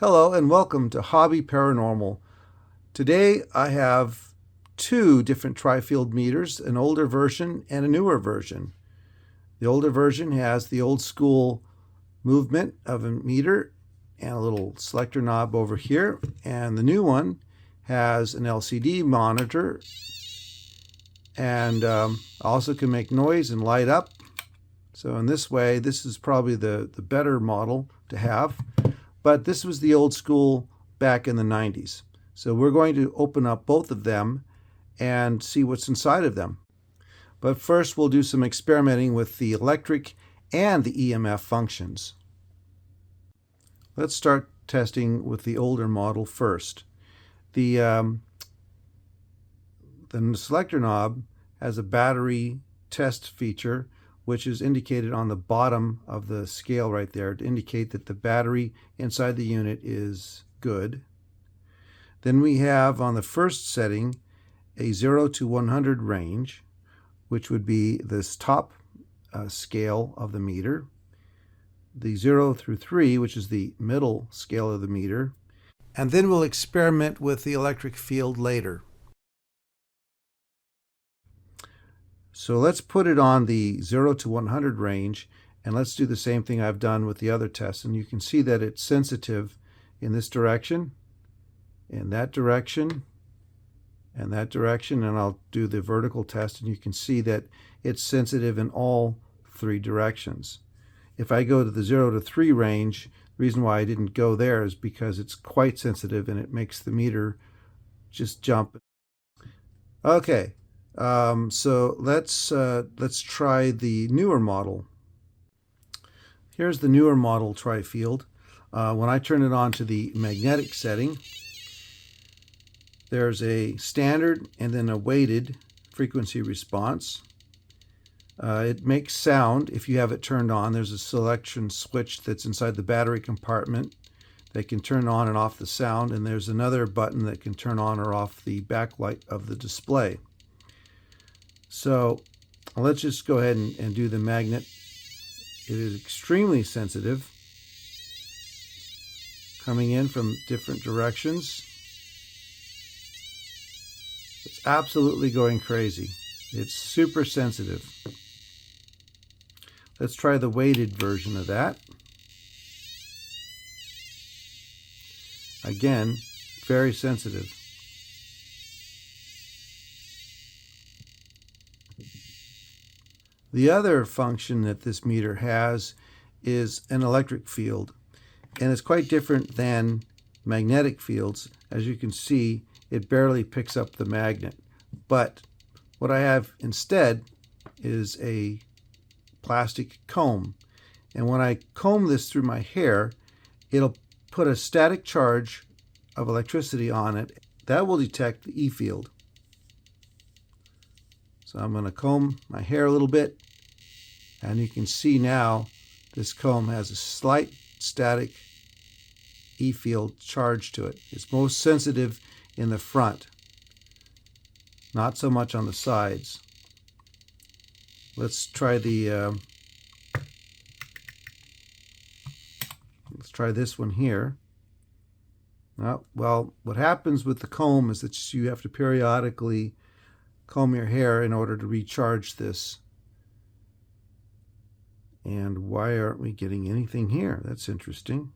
Hello and welcome to Hobby Paranormal. Today I have two different TriField meters, an older version and a newer version. The older version has the old school movement of a meter and a little selector knob over here, and the new one has an LCD monitor and also can make noise and light up. So in this way, this is probably the better model to have. But this was the old school back in the 90s. So we're going to open up both of them and see what's inside of them. But first we'll do some experimenting with the electric and the EMF functions. Let's start testing with the older model first. The selector knob has a battery test feature, which is indicated on the bottom of the scale right there to indicate that the battery inside the unit is good. Then we have on the first setting a 0 to 100 range, which would be this top scale of the meter. The 0 through 3, which is the middle scale of the meter. And then we'll experiment with the electric field later. So let's put it on the 0 to 100 range, and let's do the same thing I've done with the other tests. And you can see that it's sensitive in this direction, in that direction, and that direction. And I'll do the vertical test, and you can see that it's sensitive in all three directions. If I go to the 0 to 3 range, the reason why I didn't go there is because it's quite sensitive and it makes the meter just jump. Okay. So let's try the newer model. Here's the newer model TriField. When I turn it on to the magnetic setting, there's a standard and then a weighted frequency response. It makes sound if you have it turned on. There's a selection switch that's inside the battery compartment that can turn on and off the sound, and there's another button that can turn on or off the backlight of the display. So let's just go ahead and do the magnet. It is extremely sensitive, coming in from different directions. It's absolutely going crazy. It's super sensitive. Let's try the weighted version of that. Again, very sensitive. The other function that this meter has is an electric field, and it's quite different than magnetic fields. As you can see, it barely picks up the magnet. But what I have instead is a plastic comb, and when I comb this through my hair, it'll put a static charge of electricity on it. That will detect the E field. So I'm going to comb my hair a little bit, and you can see now this comb has a slight static E field charge to it. It's most sensitive in the front, not so much on the sides. Let's try this one here. Well, what happens with the comb is that you have to periodically comb your hair in order to recharge this. And why aren't we getting anything here? That's interesting.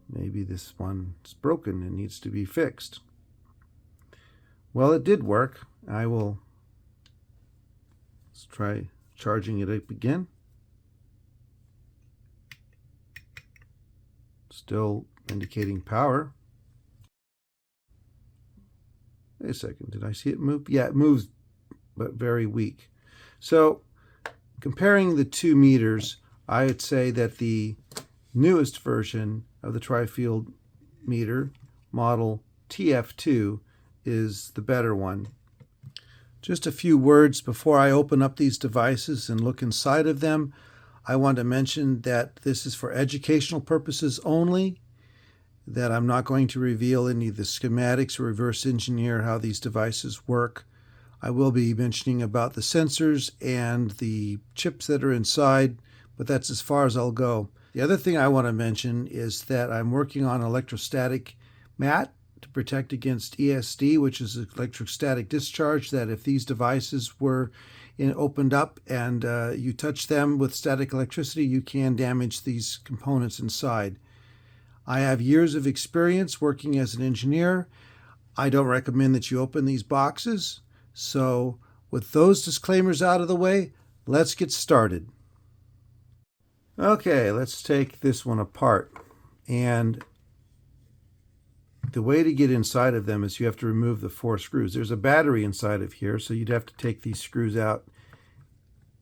Maybe this one's broken and needs to be fixed. Well, it did work. Let's try charging it up again. Still indicating power. Wait a second, did I see it move? Yeah, it moves, but very weak. So comparing the two meters, I would say that the newest version of the TriField meter, model TF2, is the better one. Just a few words before I open up these devices and look inside of them. I want to mention that this is for educational purposes only, that I'm not going to reveal any of the schematics or reverse engineer how these devices work. I will be mentioning about the sensors and the chips that are inside, but that's as far as I'll go. The other thing I want to mention is that I'm working on an electrostatic mat to protect against ESD, which is electrostatic discharge, that if these devices were opened up and you touch them with static electricity, you can damage these components inside. I have years of experience working as an engineer. I don't recommend that you open these boxes. So with those disclaimers out of the way, let's get started. Okay, let's take this one apart. And the way to get inside of them is you have to remove the 4 screws. There's a battery inside of here, so you'd have to take these screws out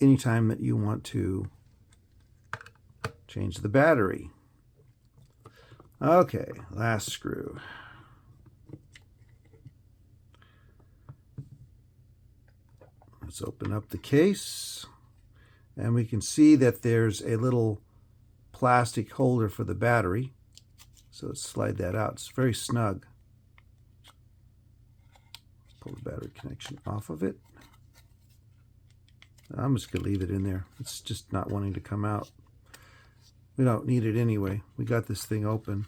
anytime that you want to change the battery. Okay, last screw. Let's open up the case, and we can see that there's a little plastic holder for the battery. So let's slide that out. It's very snug. Pull the battery connection off of it. I'm just going to leave it in there. It's just not wanting to come out. We don't need it anyway. We got this thing open.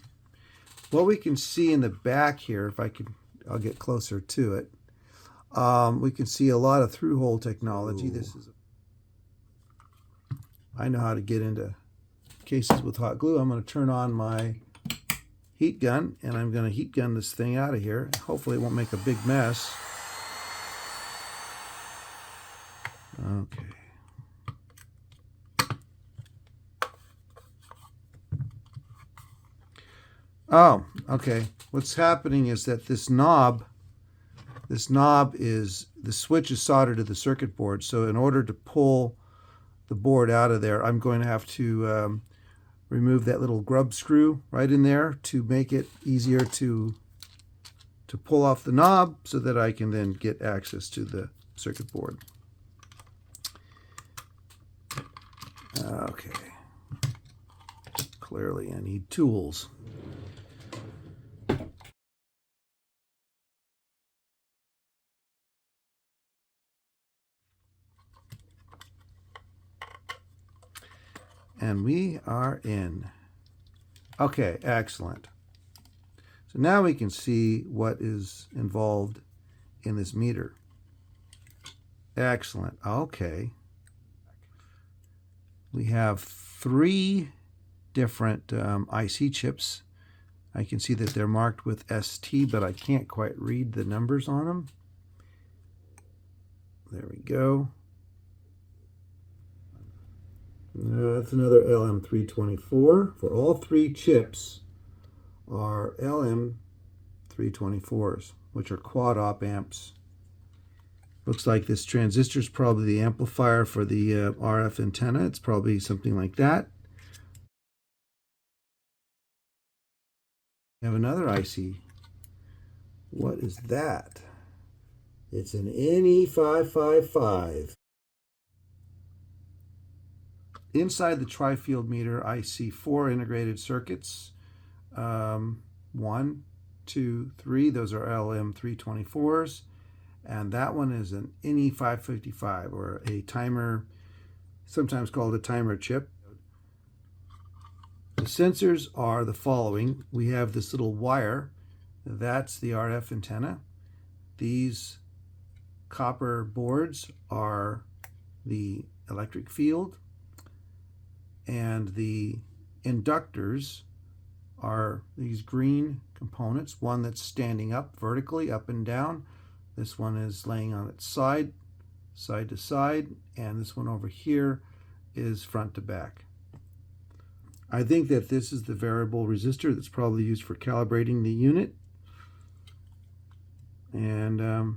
What we can see in the back here, if I could, I'll get closer to it. We can see a lot of through-hole technology. This is. I know how to get into cases with hot glue. I'm going to turn on my heat gun, and I'm going to heat gun this thing out of here. Hopefully it won't make a big mess. Okay. Oh, okay. What's happening is that this knob is, the switch is soldered to the circuit board. So in order to pull the board out of there, I'm going to have to remove that little grub screw right in there to make it easier to pull off the knob so that I can then get access to the circuit board. Okay. Clearly I need tools. And we are in. Okay, excellent. So now we can see what is involved in this meter. Excellent. Okay. We have 3 different IC chips. I can see that they're marked with ST, but I can't quite read the numbers on them. There we go. That's another LM324. For all 3 chips are LM324s, which are quad op amps. Looks like this transistor is probably the amplifier for the RF antenna. It's probably something like that. We have another IC. What is that? It's an NE555. Inside the TriField meter, I see 4 integrated circuits. 1, 2, 3. Those are LM324s. And that one is an NE555, or a timer, sometimes called a timer chip. The sensors are the following. We have this little wire. That's the RF antenna. These copper boards are the electric field. And the inductors are these green components. One that's standing up vertically, up and down. This one is laying on its side, side to side. And this one over here is front to back. I think that this is the variable resistor that's probably used for calibrating the unit. And the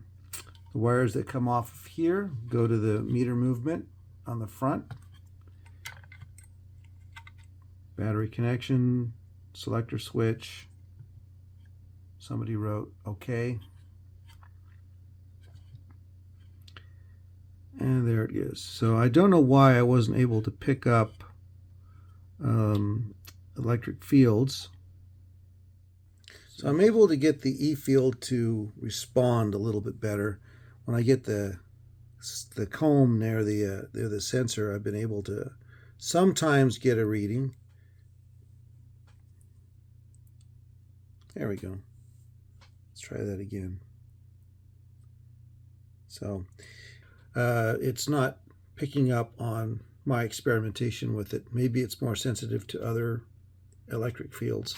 wires that come off of here go to the meter movement on the front. Battery connection, selector switch. Somebody wrote OK. And there it is. So I don't know why I wasn't able to pick up electric fields. So I'm able to get the E field to respond a little bit better. When I get the comb near the sensor, I've been able to sometimes get a reading. There we go. Let's try that again. So it's not picking up on my experimentation with it. Maybe it's more sensitive to other electric fields.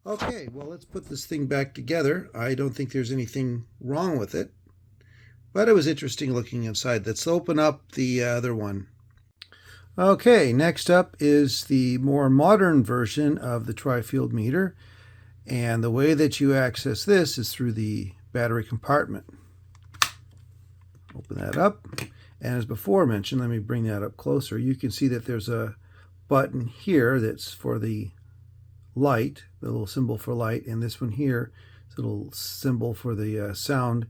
Okay, well, let's put this thing back together. I don't think there's anything wrong with it, but it was interesting looking inside. Let's open up the other one. Okay, next up is the more modern version of the TriField meter, and the way that you access this is through the battery compartment. Open that up, and as before mentioned, let me bring that up closer. You can see that there's a button here that's for the light, the little symbol for light, and this one here is a little symbol for the sound,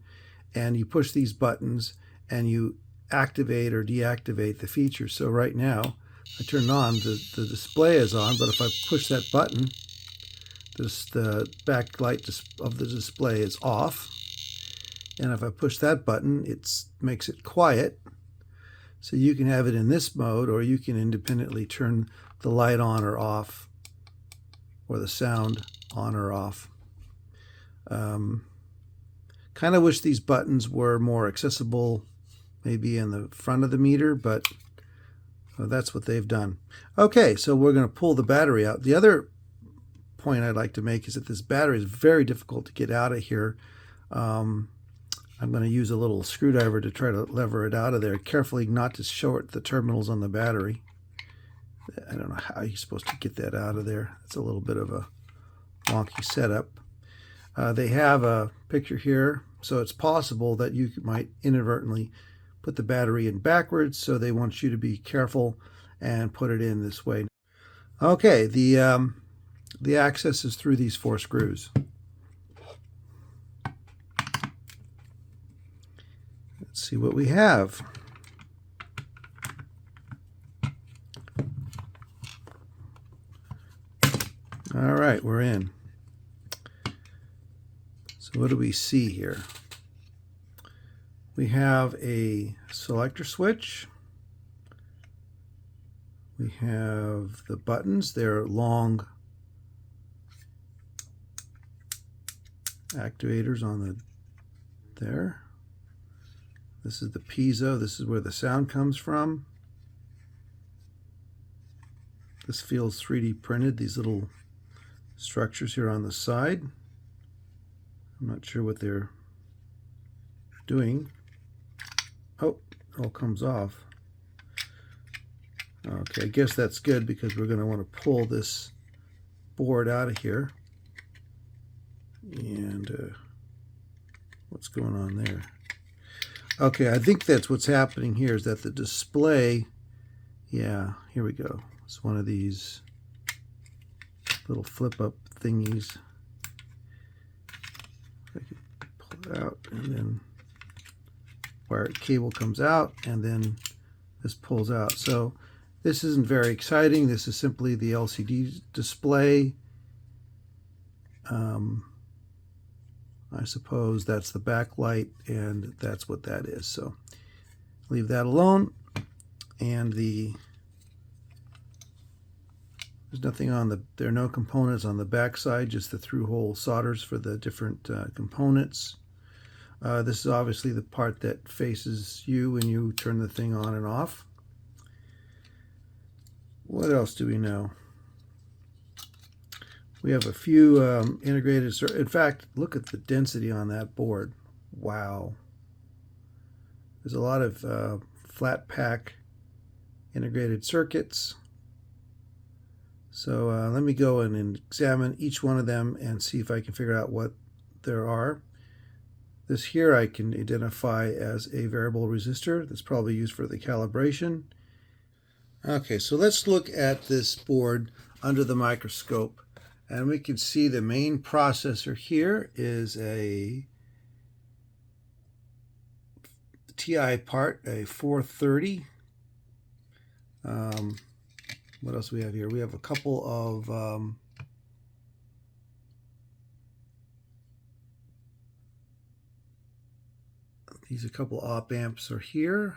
and you push these buttons and you activate or deactivate the feature. So right now I turn it on, the display is on, but if I push that button, the backlight of the display is off, and if I push that button, it makes it quiet. So you can have it in this mode, or you can independently turn the light on or off, or the sound on or off. Kind of wish these buttons were more accessible, maybe in the front of the meter, but that's what they've done. Okay, so we're going to pull the battery out. The other point I'd like to make is that this battery is very difficult to get out of here. I'm going to use a little screwdriver to try to lever it out of there, carefully not to short the terminals on the battery. I don't know how you're supposed to get that out of there. It's a little bit of a wonky setup. They have a picture here, so it's possible that you might inadvertently put the battery in backwards, so they want you to be careful and put it in this way. Okay, the access is through these 4 screws. Let's see what we have. All right, we're in. So what do we see here? We have a selector switch. We have the buttons. They're long activators on there. This is the piezo. This is where the sound comes from. This feels 3D printed, these little structures here on the side. I'm not sure what they're doing. Oh, it all comes off. Okay, I guess that's good because we're going to want to pull this board out of here. And what's going on there? Okay, I think that's what's happening here, is that the display, yeah, here we go. It's one of these little flip-up thingies. I can pull it out, and then wired cable comes out, and then this pulls out. So this isn't very exciting. This is simply the LCD display. I suppose that's the backlight, and that's what that is. So leave that alone. And there's nothing on there are no components on the back side, just the through-hole solders for the different components. This is obviously the part that faces you when you turn the thing on and off. What else do we know? We have a few integrated in fact, look at the density on that board. Wow. There's a lot of flat pack integrated circuits. So let me go in and examine each one of them and see if I can figure out what there are. This here I can identify as a variable resistor. That's probably used for the calibration. Okay, so let's look at this board under the microscope. And we can see the main processor here is a TI part, a 430. What else do we have here? We have a couple of these a couple op amps are here.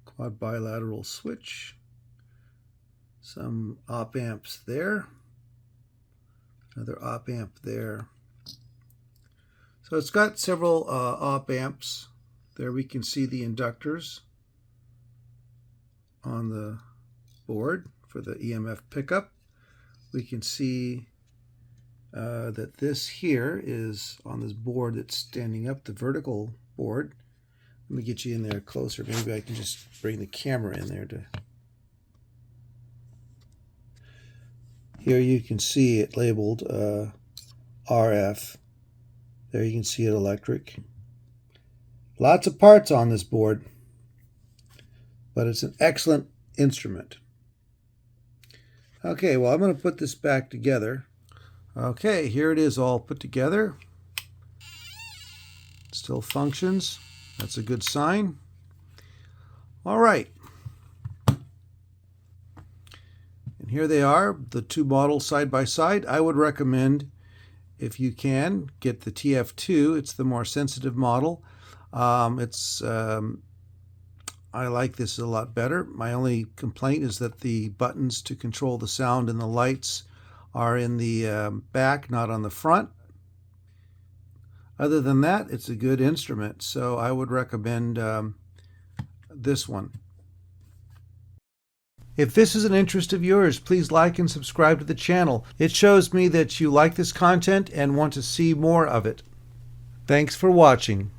Quad bilateral switch. Some op amps there. Another op amp there. So it's got several op amps. There we can see the inductors on the board for the EMF pickup. We can see that this here is on this board that's standing up, the vertical board. Let me get you in there closer. Maybe I can just bring the camera in there to... Here you can see it labeled RF. There you can see it electric. Lots of parts on this board, but it's an excellent instrument. Okay, well, I'm going to put this back together. Okay, here it is all put together. It still functions. That's a good sign. All right. And here they are, the two models side by side. I would recommend, if you can, get the TF2. It's the more sensitive model. I like this a lot better. My only complaint is that the buttons to control the sound and the lights are in the back, not on the front. Other than that, it's a good instrument, so I would recommend this one. If this is an interest of yours, please like and subscribe to the channel. It shows me that you like this content and want to see more of it. Thanks for watching.